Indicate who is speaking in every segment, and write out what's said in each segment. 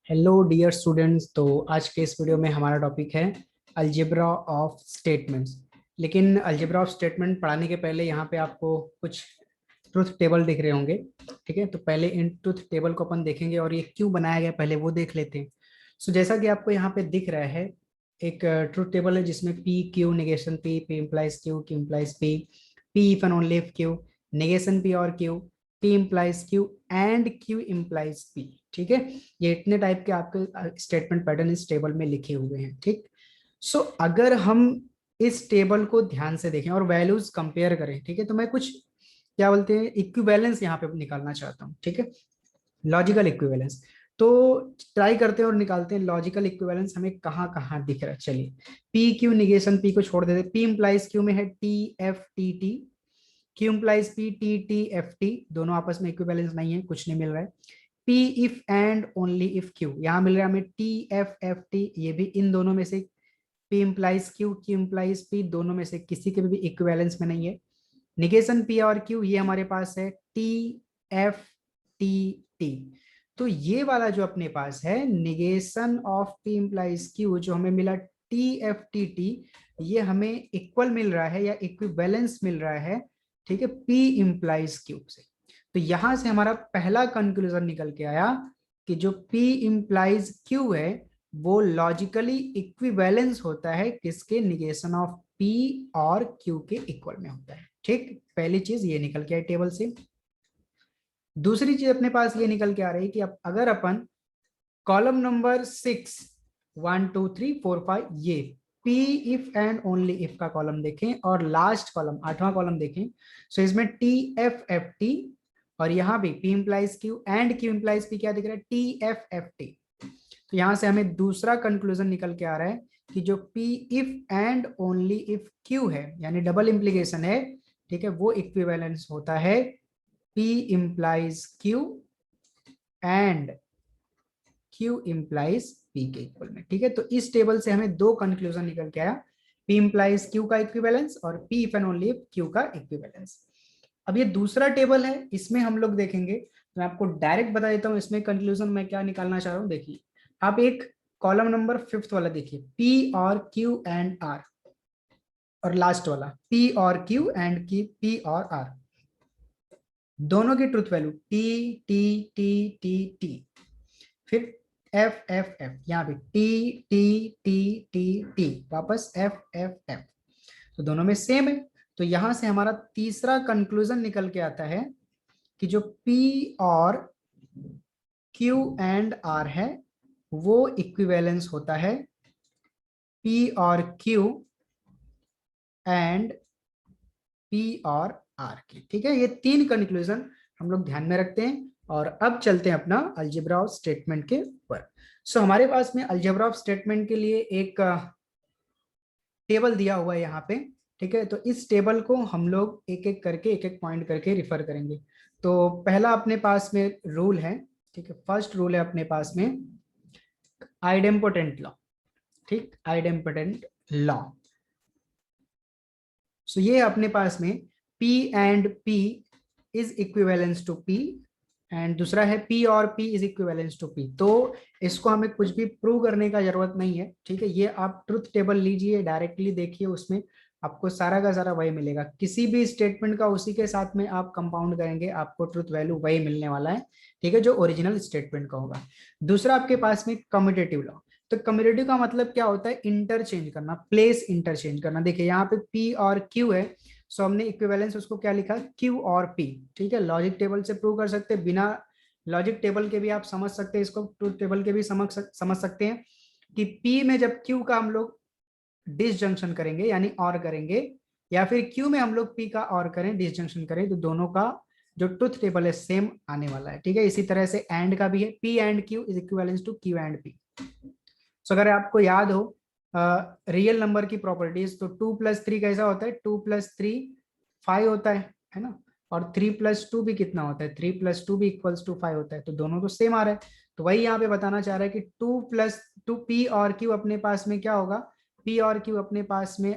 Speaker 1: Hello dear students. तो आज के इस वीडियो में हमारा टॉपिक है अलजेब्रा ऑफ स्टेटमेंट्स। लेकिन अलजेब्रा ऑफ स्टेटमेंट पढ़ाने के पहले यहाँ पे आपको कुछ ट्रुथ टेबल दिख रहे होंगे। ठीक है, तो पहले इन ट्रुथ टेबल को अपन देखेंगे और ये क्यों बनाया गया पहले वो देख लेते हैं। सो जैसा कि आपको यहाँ पे दिख रहा है, एक ट्रुथ टेबल है जिसमें P Q negation P, P implies Q, Q implies P, P if and only if Q, negation P और Q, P implies Q and Q implies P. ठीक है, ये इतने टाइप के आपके स्टेटमेंट पैटर्न इस टेबल में लिखे हुए हैं। ठीक, सो अगर हम इस टेबल को ध्यान से देखें और वैल्यूज कंपेयर करें, ठीक है, तो मैं कुछ क्या बोलते हैं इक्विवेलेंस यहाँ पे निकालना चाहता हूँ। ठीक है, लॉजिकल इक्विवेलेंस। तो ट्राई करते हैं और निकालते हैं लॉजिकल इक्विवेलेंस हमें कहाँ कहाँ दिख रहा है। चलिए, पी क्यू निगेशन पी को छोड़ देते, पी इम्प्लाइज क्यू में है T F T T, Q implies P T T F T, दोनों आपस में इक्विवेलेंस नहीं है, कुछ नहीं मिल रहा है। P if and only if Q, यहाँ मिल रहा है हमें टी एफ एफ टी, ये भी इन दोनों में से P implies Q, Q implies P, दोनों में से किसी के भी इक्विवेलेंस में नहीं है। निगेशन पी और क्यू ये हमारे पास है टी एफ टी टी। तो ये वाला जो अपने पास है negation of P implies Q जो हमें मिला टी एफ टी टी, ये हमें इक्वल मिल रहा है या इक्विवेलेंस मिल रहा है, ठीक है, पी इम्प्लाइज क्यू से। तो यहां से हमारा पहला कंक्लूजन निकल के आया कि जो P इम्प्लाइज Q है वो लॉजिकली इक्विवेलेंस होता है किसके, निगेशन ऑफ P और Q के इक्वल में होता है। ठीक, पहली चीज ये निकल के आई टेबल से। दूसरी चीज अपने पास ये निकल के आ रही है कि अब अगर अपन कॉलम नंबर 6 1 2 3 4 5 ये P if and only if का कॉलम देखें और लास्ट कॉलम 8वां कॉलम देखें, सो इसमें टी एफ एफ टी और यहाँ भी P implies Q and Q implies P क्या दिख रहा है, टी एफ एफ टी। तो यहां से हमें दूसरा कंक्लूजन निकल के आ रहा है कि जो P if and only if Q है यानी डबल इंप्लीकेशन है, ठीक है, वो इक्विवेलेंस होता है P implies Q and Q implies P के इक्वल में। ठीक है, तो इस टेबल से हमें दो कंक्लूजन निकल के आया, P इम्प्लाइज Q का इक्विवेलेंस और P if and only if Q का इक्विवेलेंस। अब ये दूसरा टेबल है, इसमें हम लोग देखेंगे, तो मैं आपको डायरेक्ट बता देता हूं इसमें कंक्लूजन मैं क्या निकालना चाह रहा हूं। देखिए, आप एक कॉलम नंबर 5 वाला देखिए, P और Q एंड R, और लास्ट वाला P और Q एंड P और R, दोनों की truth value T T T T T, फिर एफ एफ एफ, यहाँ पे T T T T T, वापस एफ एफ एफ, तो दोनों में सेम है। तो यहां से हमारा तीसरा कंक्लूजन निकल के आता है कि जो P और Q एंड R है वो इक्विवेलेंस होता है P और Q एंड P और R के। ठीक है, ये तीन कंक्लूजन हम लोग ध्यान में रखते हैं और अब चलते हैं अपना अलजेब्रा ऑफ स्टेटमेंट के ऊपर। सो हमारे पास में अलजेब्रा ऑफ स्टेटमेंट के लिए एक टेबल दिया हुआ है यहाँ पे। ठीक है, तो इस टेबल को हम लोग एक एक पॉइंट करके रिफर करेंगे। तो पहला अपने पास में रूल है, ठीक है, फर्स्ट रूल है अपने पास में आइडेम्पोटेंट लॉ। ठीक, आइडेम्पोटेंट लॉ। सो ये अपने पास में P and P is equivalence to P and दूसरा है P और P is equivalence to P। तो इसको हमें कुछ भी प्रूव करने का जरूरत नहीं है। ठीक है, ये आप ट्रुथ टेबल लीजिए, डायरेक्टली देखिए, उसमें आपको सारा का सारा वही मिलेगा। किसी भी स्टेटमेंट का उसी के साथ में आप कंपाउंड करेंगे, आपको ट्रुथ वैल्यू वही मिलने वाला है। ठीक है, जो ओरिजिनल स्टेटमेंट का होगा। दूसरा आपके पास में कम्यूटेटिव लॉ। तो कम्यूटेटिव का मतलब क्या होता है, इंटरचेंज करना, प्लेस इंटरचेंज करना। देखिए यहाँ पे P और Q है, सो हमने इक्विवेलेंस उसको क्या लिखा, Q और P। ठीक है, लॉजिक टेबल से प्रूव कर सकते हैं, बिना लॉजिक टेबल के भी आप समझ सकते हैं इसको, ट्रूथ टेबल के भी समझ सकते हैं कि P में जब Q का हम लोग डिसजंक्शन करेंगे यानी और करेंगे, या फिर Q में हम लोग P का और करें, डिसजंक्शन करें, तो दोनों का जो ट्रुथ टेबल है सेम आने वाला है। ठीक है, इसी तरह से एंड का भी है, P and Q is equivalence to Q and P। So अगर आपको याद हो रियल नंबर की प्रॉपर्टीज, तो 2 + 3 कैसा होता है, 2 + 3 5 होता है ना, और 3 + 2 भी कितना होता है, 3 + 2 भी = 5 होता है। तो दोनों तो सेम आ रहा है, तो वही यहाँ पे बताना चाह रहा है कि 2 + 2 P और Q अपने पास में क्या होगा, P और Q अपने पास में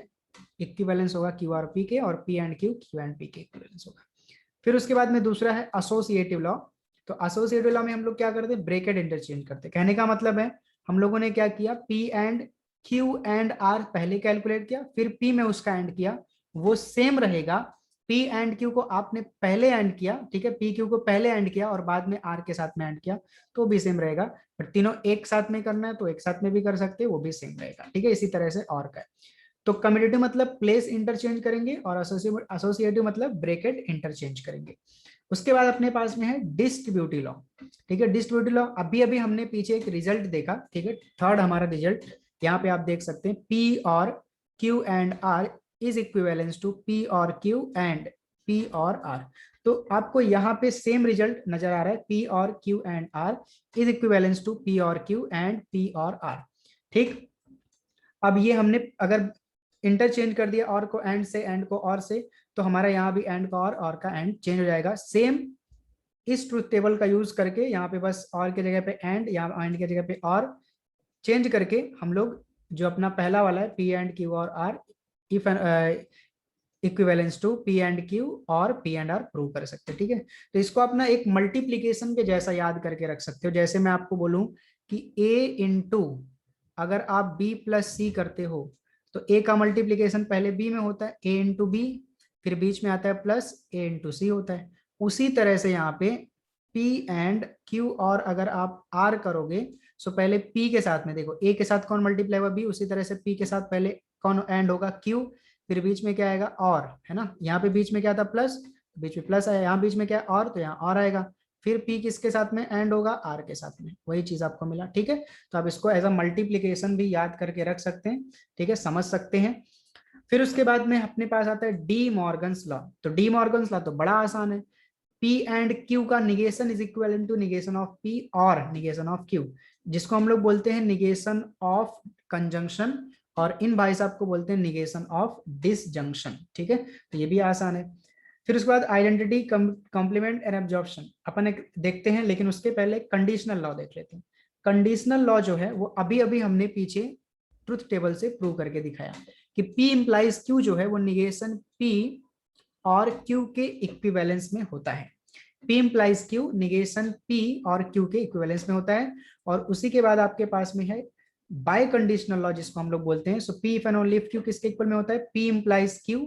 Speaker 1: इक्विवेलेंस होगा Q और P के, और P and Q Q and P के इक्विवेलेंस होगा। फिर उसके बाद में दूसरा है एसोसिएटिव लॉ। तो एसोसिएटिव लॉ में हम लोग क्या करते हैं, ब्रैकेट इंटरचेंज करते हैं। कहने का मतलब है हम लोगों ने क्या किया, P and Q and R पहले कैलकुलेट किया, फिर पी में उसका एंड किया, वो सेम रहेगा। पी एंड क्यू को आपने पहले एंड किया, ठीक है, पी क्यू को पहले एंड किया और बाद में आर के साथ में एंड किया, तो भी सेम रहेगा। बट तीनों एक साथ में करना है तो एक साथ में भी कर सकते हैं, वो भी सेम रहेगा, ठीक है। इसी तरह से और का है। तो कम्यूटेटिव मतलब प्लेस इंटरचेंज करेंगे और एसोसिएटिव मतलब ब्रैकेट इंटरचेंज करेंगे। उसके बाद अपने पास में है डिस्ट्रीब्यूटिव लॉ, ठीक है। डिस्ट्रीब्यूटिव लॉ अभी अभी हमने पीछे एक रिजल्ट देखा, ठीक है, थर्ड हमारा रिजल्ट यहाँ पे आप देख सकते हैं, पी और Q and R is equivalence to P और क्यू एंड पी और आर। तो आपको यहाँ पे सेम रिजल्ट नजर आ रहा है, पी और Q and R is equivalence to P और क्यू एंड पी और आर, ठीक। अब ये हमने अगर इंटरचेंज कर दिया और को एंड से, एंड को और से, तो हमारा यहाँ भी एंड का और का एंड चेंज हो जाएगा। सेम इस ट्रुथ टेबल का यूज करके यहाँ पे बस और की जगह पे एंड, यहाँ एंड की जगह पे और चेंज करके हम लोग जो अपना पहला वाला है पी एंड क्यू और R if equivalence to P and Q और पी एंड आर प्रूव कर सकते हैं, ठीक है। तो इसको अपना एक मल्टीप्लीकेशन के जैसा याद करके रख सकते हो। जैसे मैं आपको बोलूं कि a इंटू, अगर आप b प्लस सी करते हो तो a का मल्टीप्लीकेशन पहले b में होता है, a इंटू बी, फिर बीच में आता है प्लस a इंटू सी होता है। उसी तरह से यहाँ पे p एंड q और अगर आप r करोगे, सो पहले p के साथ में देखो a के साथ कौन मल्टीप्लाई हुआ b, उसी तरह से p के साथ पहले कौन एंड होगा q, फिर बीच में क्या आएगा और, है ना। यहाँ पे बीच में क्या था प्लस, बीच में प्लस आया, यहाँ बीच में क्या और, तो यहाँ और आएगा, फिर p किसके साथ में एंड होगा, r के साथ में, वही चीज आपको मिला, ठीक है। तो आप इसको एज अ मल्टीप्लीकेशन भी याद करके रख सकते हैं, ठीक है, समझ सकते हैं। फिर उसके बाद में अपने पास आता है डी मॉर्गन्स लॉ। तो डी मॉर्गन्स लॉ तो बड़ा आसान है, P एंड Q का negation is equal to negation of P और निगेशन ऑफ Q, जिसको हम लोग बोलते हैं निगेशन ऑफ कंजंक्शन, और इन भाई साहब को बोलते हैं निगेशन ऑफ डिसजंक्शन, ठीक है। तो ये भी आसान है। फिर उसके बाद आइडेंटिटी, कॉम्प्लीमेंट एंड एब्जॉर्प्शन अपन एक देखते हैं, लेकिन उसके पहले कंडीशनल लॉ देख लेते हैं। कंडीशनल लॉ जो है वो अभी अभी हमने पीछे ट्रुथ टेबल से प्रूव करके दिखाया कि P इंप्लाइज Q जो है वो निगेशन P और Q के इक्विवेलेंस में होता है। P implies Q negation P और Q के इक्विवेलेंस में होता है। और उसी के बाद आपके पास में है बाय कंडीशनल लॉ, जिसको हम लोग बोलते हैं। सो P if and only if Q किसके इक्वल में होता है, P implies Q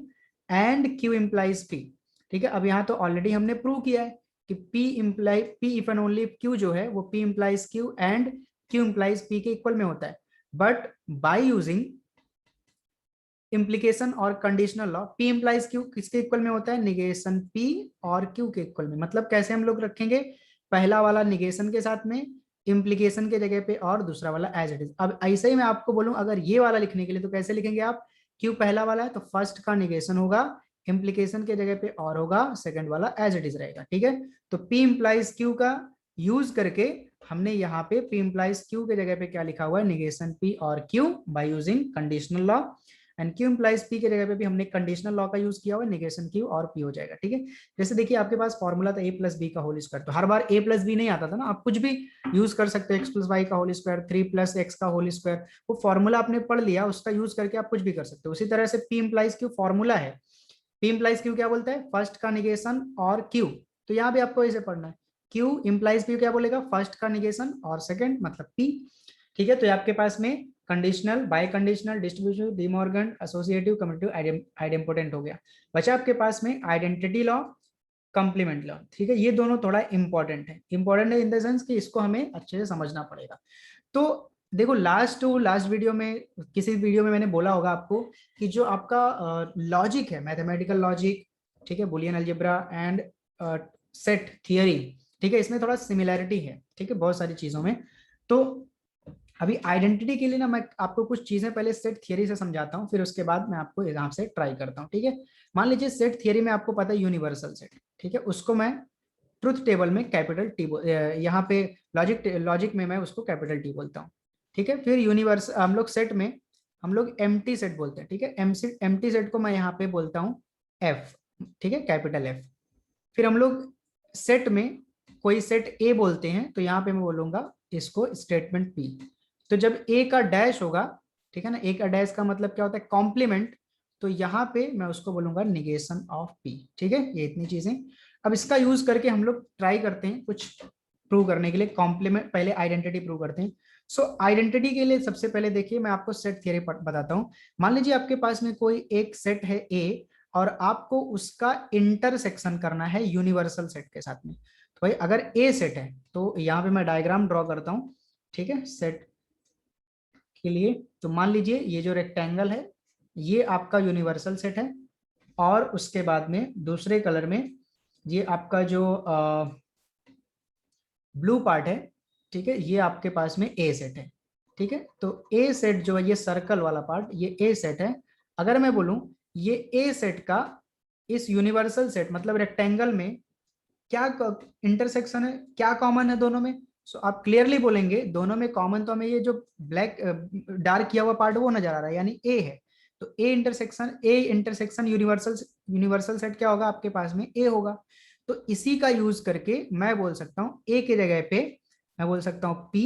Speaker 1: and Q implies P, ठीक है। अब यहाँ तो ऑलरेडी हमने प्रूव किया है कि P if and only if Q जो है वो P implies Q and Q implies P के इक्वल में होता है। बट बाय यूजिंग इम्प्लीकेशन और conditional law, P implies Q किसके इक्वल में होता है, निगेशन P और Q के इक्वल में। मतलब कैसे हम लोग रखेंगे, पहला वाला निगेशन के साथ में, इम्प्लीकेशन के जगह पे और दूसरा वाला एज इट इज। अब ऐसे ही मैं आपको बोलूं अगर ये वाला लिखने के लिए तो कैसे लिखेंगे आप, Q पहला वाला है तो फर्स्ट का निगेशन होगा, इम्प्लीकेशन के जगह पे और होगा, सेकंड वाला एज इट इज रहेगा, ठीक है। तो P इंप्लाइज Q का यूज करके हमने यहाँ पे P इंप्लाइज Q के जगह पे क्या लिखा हुआ है, निगेशन P और Q by using conditional law, and Q implies P के जगह पे भी हमने कंडीशनल लॉ का यूज किया हुआ है, निगेशन Q और P हो जाएगा, ठीक है। जैसे देखिए आपके पास फॉर्मूला था a प्लस बी का होल स्क्वायर, तो हर बार a प्लस बी नहीं आता था ना, आप कुछ भी यूज कर सकते हो, x प्लस वाई का होल स्क्वायर, 3 प्लस एक्स का होल स्क्वायर, वो फॉर्मूला आपने पढ़ लिया, उसका यूज करके आप कुछ भी कर सकते हो। उसी तरह से P इंप्लाइज Q फॉर्मूला है, P इंप्लाइज Q क्या बोलता है, फर्स्ट का निगेशन और Q, तो यहाँ भी आपको ऐसे पढ़ना है, Q इंप्लाइज P क्या बोलेगा, फर्स्ट का निगेशन और सेकंड मतलब P, ठीक है। तो आपके पास में conditional, bye conditional, distributive, De Morgan, associative, commutative, idempotent हो गया। बचा आपके पास में आइडेंटिटी लॉ, कंप्लीमेंट लॉ, ठीक है। ये दोनों थोड़ा इंपॉर्टेंट है, इंपॉर्टेंट है इन द सेंस कि इसको हमें अच्छे से समझना पड़ेगा। तो देखो लास्ट वीडियो में, किसी वीडियो में मैंने बोला होगा आपको कि जो आपका लॉजिक है, मैथमेटिकल लॉजिक, ठीक है, Boolean algebra and set theory, ठीक है, इसमें थोड़ा सिमिलैरिटी है, ठीक है, बहुत सारी चीजों में। तो अभी आइडेंटिटी के लिए ना मैं आपको कुछ चीजें पहले सेट थियरी से समझाता हूँ, फिर उसके बाद मैं आपको एग्जाम से ट्राई करता हूँ, ठीक है। मान लीजिए सेट थियरी में आपको पता है यूनिवर्सल सेट, ठीक है, उसको मैं ट्रुथ टेबल में कैपिटल टी, यहाँ पे लॉजिक में मैं उसको कैपिटल टी बोलता हूँ, ठीक है। फिर यूनिवर्स हम लोग सेट में हम लोग एम्प्टी सेट बोलते हैं, ठीक है, एम्प्टी सेट को मैं यहाँ पे बोलता हूँ एफ, ठीक है, कैपिटल एफ। फिर हम लोग सेट में कोई सेट ए बोलते हैं तो यहाँ पे मैं बोलूंगा इसको स्टेटमेंट पी। तो जब ए का डैश होगा, ठीक है ना, ए का डैश का मतलब क्या होता है, कॉम्प्लीमेंट, तो यहाँ पे मैं उसको बोलूंगा निगेशन ऑफ पी, ठीक है, ये इतनी चीजें। अब इसका यूज करके हम लोग ट्राई करते हैं कुछ प्रूव करने के लिए। कॉम्प्लीमेंट, पहले आइडेंटिटी प्रूव करते हैं। सो आइडेंटिटी के लिए सबसे पहले देखिए मैं आपको सेट थ्योरी बताता हूं। मान लीजिए आपके पास में कोई एक सेट है ए और आपको उसका इंटरसेक्शन करना है यूनिवर्सल सेट के साथ में। तो भाई अगर ए सेट है तो यहाँ पे मैं डायग्राम ड्रॉ करता हूँ, ठीक है, सेट के लिए। तो मान लीजिए ये जो रेक्टेंगल है ये आपका यूनिवर्सल सेट है, और उसके बाद में दूसरे कलर में ये आपका जो ब्लू पार्ट है, ठीक है, ये आपके पास में ए सेट है। ठीक है, तो ए सेट जो है ये सर्कल वाला पार्ट, ये ए सेट है। अगर मैं बोलूं ये ए सेट का इस यूनिवर्सल सेट मतलब रेक्टेंगल में क्या इंटरसेक्शन है, क्या कॉमन है दोनों में। सो आप क्लियरली बोलेंगे दोनों में कॉमन तो हमें ये जो ब्लैक डार्क किया हुआ पार्ट वो नजर आ रहा है, यानी ए है। तो A intersection universal universal set क्या होगा आपके पास में, ए होगा। तो इसी का यूज करके मैं बोल सकता हूं ए की जगह पे मैं बोल सकता हूं पी।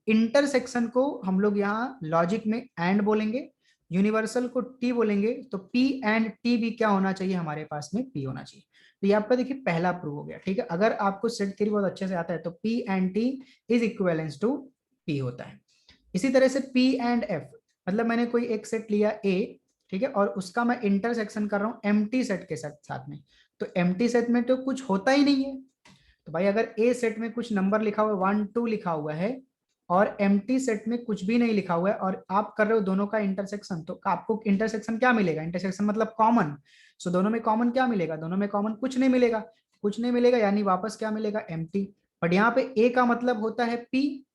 Speaker 1: इंटरसेक्शन को हम लोग यहाँ लॉजिक में एंड बोलेंगे, यूनिवर्सल को टी बोलेंगे। तो पी एंड टी भी क्या होना चाहिए हमारे पास में, पी होना चाहिए। तो ये आपका देखिए पहला प्रूव हो गया। ठीक है, अगर आपको सेट थ्योरी बहुत अच्छे से आता है तो P and T is equivalence to P होता है। इसी तरह से पी एंड एफ, मतलब मैंने कोई एक सेट लिया ए, ठीक है, और उसका मैं इंटरसेक्शन कर रहा हूं एम्प्टी सेट के साथ में। तो एम्प्टी सेट में तो कुछ होता ही नहीं है। तो भाई अगर ए सेट में कुछ नंबर लिखा हुआ है 1 2 लिखा हुआ है और एम्प्टी सेट में कुछ भी नहीं लिखा हुआ है और आप कर रहे हो दोनों का इंटरसेक्शन, तो आपको इंटरसेक्शन क्या मिलेगा, इंटरसेक्शन मतलब कॉमन। सो दोनों में कॉमन क्या मिलेगा, दोनों में कॉमन कुछ नहीं मिलेगा। कुछ नहीं मिलेगा यानी वापस क्या मिलेगा, एम्प्टी। बट यहाँ पे ए का मतलब होता है पी,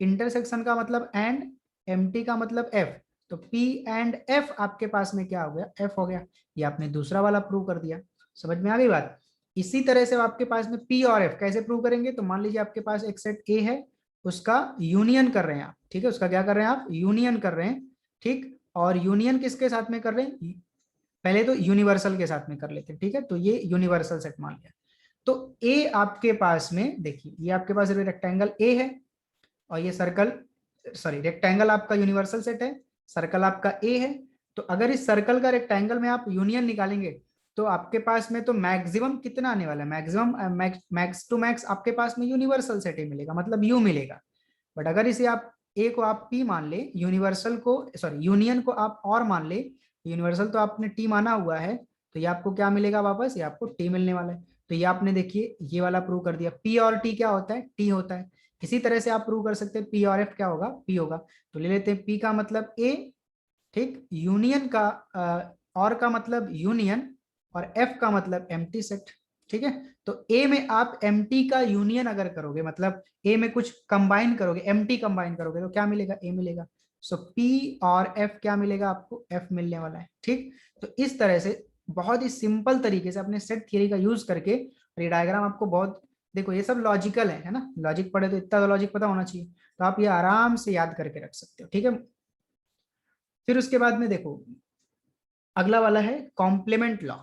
Speaker 1: इंटरसेक्शन का मतलब एंड, एम्प्टी का मतलब एफ। तो पी एंड एफ आपके पास में क्या हो गया, एफ हो गया। ये आपने दूसरा वाला प्रूव कर दिया। समझ में आ गई बात। इसी तरह से आपके पास में पी और एफ कैसे प्रूव करेंगे। तो मान लीजिए आपके पास एक सेट ए है, उसका यूनियन कर रहे हैं आप, ठीक है, उसका क्या कर रहे हैं आप, यूनियन कर रहे हैं। ठीक, और यूनियन किसके साथ में कर रहे हैं, पहले तो यूनिवर्सल के साथ में कर लेते हैं। ठीक है, तो ये यूनिवर्सल सेट मान लिया। तो ए आपके पास में देखिए ये आपके पास रेक्टेंगल ए है और ये सर्कल, सॉरी रेक्टेंगल आपका यूनिवर्सल सेट है, सर्कल आपका ए है। तो अगर इस सर्कल का रेक्टेंगल में आप यूनियन निकालेंगे तो आपके पास में तो मैक्सिमम कितना आने वाला है, मैक्सिमम मैक्स टू मैक्स आपके पास में यूनिवर्सल सेट ही मिलेगा, मतलब यू मिलेगा। बट अगर इसे आप ए को आप पी मान ले, यूनिवर्सल को सॉरी यूनियन को आप और मान ले, यूनिवर्सल तो आपने टी माना हुआ है, तो ये आपको क्या मिलेगा वापस, ये आपको टी मिलने वाला है। तो ये आपने देखिए ये वाला प्रूव कर दिया, पी और टी क्या होता है, टी होता है। इसी तरह से आप प्रूव कर सकते हैं पी और एफ क्या होगा, पी होगा। तो ले लेते हैं पी का मतलब ए, ठीक, यूनियन का और का मतलब यूनियन, और एफ का मतलब एम्प्टी सेट। ठीक है, तो ए में आप एम्प्टी का यूनियन अगर करोगे, मतलब ए में कुछ कंबाइन करोगे, एम्प्टी कंबाइन करोगे तो क्या मिलेगा, ए मिलेगा। सो पी और एफ क्या मिलेगा आपको, एफ मिलने वाला है। ठीक, तो इस तरह से बहुत ही सिंपल तरीके से अपने सेट थियरी का यूज करके, और ये डायग्राम आपको बहुत, देखो ये सब लॉजिकल है ना, लॉजिक पढ़े तो इतना तो लॉजिक पता होना चाहिए। तो आप ये आराम से याद करके रख सकते हो। ठीक है, फिर उसके बाद में देखो अगला वाला है कॉम्प्लीमेंट लॉ।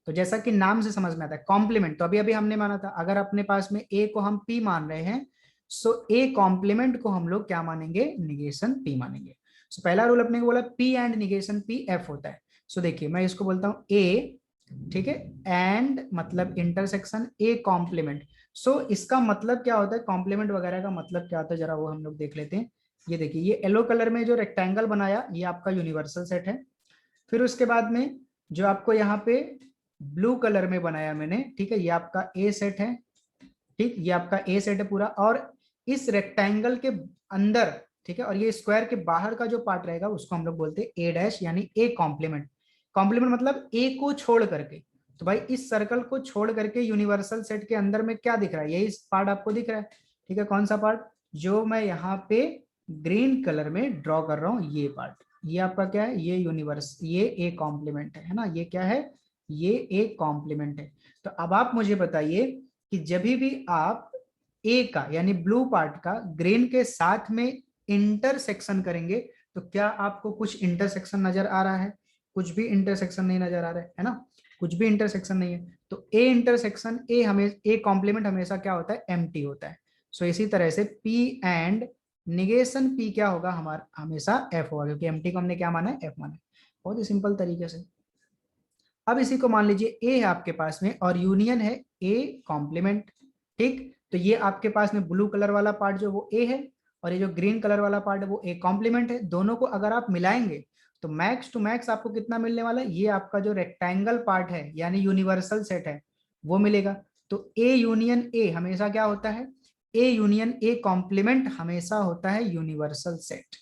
Speaker 1: तो जैसा कि नाम से समझ में आता है कॉम्प्लीमेंट, तो अभी अभी हमने माना था अगर अपने पास में ए को हम पी मान रहे हैं, सो ए कॉम्प्लीमेंट को हम लोग क्या मानेंगे, निगेशन पी मानेंगे। सो पहला रूल अपने को बोला P and negation P F होता है। सो देखिए मैं इसको बोलता हूं ए, ठीक है, एंड मतलब इंटरसेक्शन ए कॉम्प्लीमेंट। सो इसका मतलब क्या होता है, कॉम्प्लीमेंट वगैरह का मतलब क्या होता है जरा वो हम लोग देख लेते हैं। ये देखिए ये येलो कलर में जो रेक्टेंगल बनाया ये आपका यूनिवर्सल सेट है। फिर उसके बाद में जो आपको यहाँ पे ब्लू कलर में बनाया मैंने, ठीक है, ये आपका ए सेट है। ठीक, ये आपका ए सेट है पूरा, और इस रेक्टेंगल के अंदर, ठीक है, और ये स्क्वायर के बाहर का जो पार्ट रहेगा उसको हम लोग बोलते हैं ए डैश, यानी ए कॉम्प्लीमेंट। कॉम्प्लीमेंट मतलब ए को छोड़ करके। तो भाई इस सर्कल को छोड़ करके यूनिवर्सल सेट के अंदर में क्या दिख रहा है, यही पार्ट आपको दिख रहा है। ठीक है, कौन सा पार्ट, जो मैं यहाँ पे ग्रीन कलर में ड्रॉ कर रहा हूँ, ये पार्ट, ये आपका क्या है, ये यूनिवर्स, ये ए कॉम्प्लीमेंट है ना, ये क्या है, ये ए कॉम्प्लीमेंट है। तो अब आप मुझे बताइए कि जब भी आप ए का यानी ब्लू पार्ट का ग्रीन के साथ में इंटरसेक्शन करेंगे तो क्या आपको कुछ इंटरसेक्शन नजर आ रहा है, कुछ भी इंटरसेक्शन नहीं नजर आ रहा है ना, कुछ भी इंटरसेक्शन नहीं है। तो ए इंटरसेक्शन ए हमेशा, ए कॉम्प्लीमेंट हमेशा क्या होता है, एम्प्टी होता है। सो इसी तरह से पी एंड निगेशन पी क्या होगा हमारा, हमेशा एफ होगा, क्योंकि एम्प्टी को हमने क्या माना है, एफ माना है। बहुत ही सिंपल तरीके से। अब इसी को मान लीजिए ए है आपके पास में और यूनियन है ए कॉम्प्लीमेंट, ठीक। तो ये आपके पास में ब्लू कलर वाला पार्ट जो वो ए है और ये जो ग्रीन कलर वाला पार्ट है वो ए कॉम्प्लीमेंट है। दोनों को अगर आप मिलाएंगे तो मैक्स टू मैक्स आपको कितना मिलने वाला है, ये आपका जो रेक्टेंगल पार्ट है यानी यूनिवर्सल सेट है वो मिलेगा। तो ए यूनियन ए हमेशा क्या होता है, ए यूनियन ए कॉम्प्लीमेंट हमेशा होता है यूनिवर्सल सेट।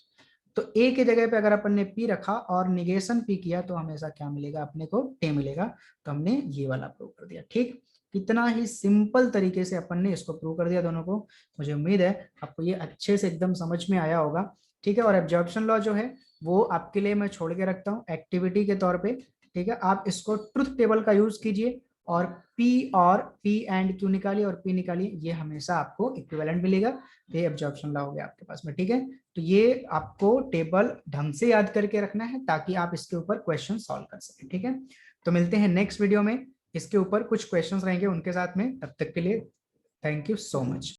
Speaker 1: तो ए के जगह पे अगर अपन ने पी रखा और निगेशन पी किया तो हमेशा क्या मिलेगा अपने को, टे मिलेगा। तो हमने ये वाला प्रूव कर दिया, ठीक। कितना ही सिंपल तरीके से अपन ने इसको प्रूव कर दिया दोनों को। मुझे उम्मीद है आपको ये अच्छे से एकदम समझ में आया होगा, ठीक है। और एब्जॉर्प्शन लॉ जो है वो आपके लिए मैं छोड़ के रखता हूँ एक्टिविटी के तौर पे, ठीक है। आप इसको ट्रुथ टेबल का यूज कीजिए और पी एंड क्यू निकालिए और पी निकालिए, ये हमेशा आपको इक्विवेलेंट मिलेगा। ये एब्जॉर्प्शन लॉ हो गया आपके पास में, ठीक है। तो ये आपको टेबल ढंग से याद करके रखना है ताकि आप इसके ऊपर क्वेश्चन सॉल्व कर सकें, ठीक है। तो मिलते हैं नेक्स्ट वीडियो में, इसके ऊपर कुछ क्वेश्चंस रहेंगे उनके साथ में। तब तक के लिए थैंक यू सो मच।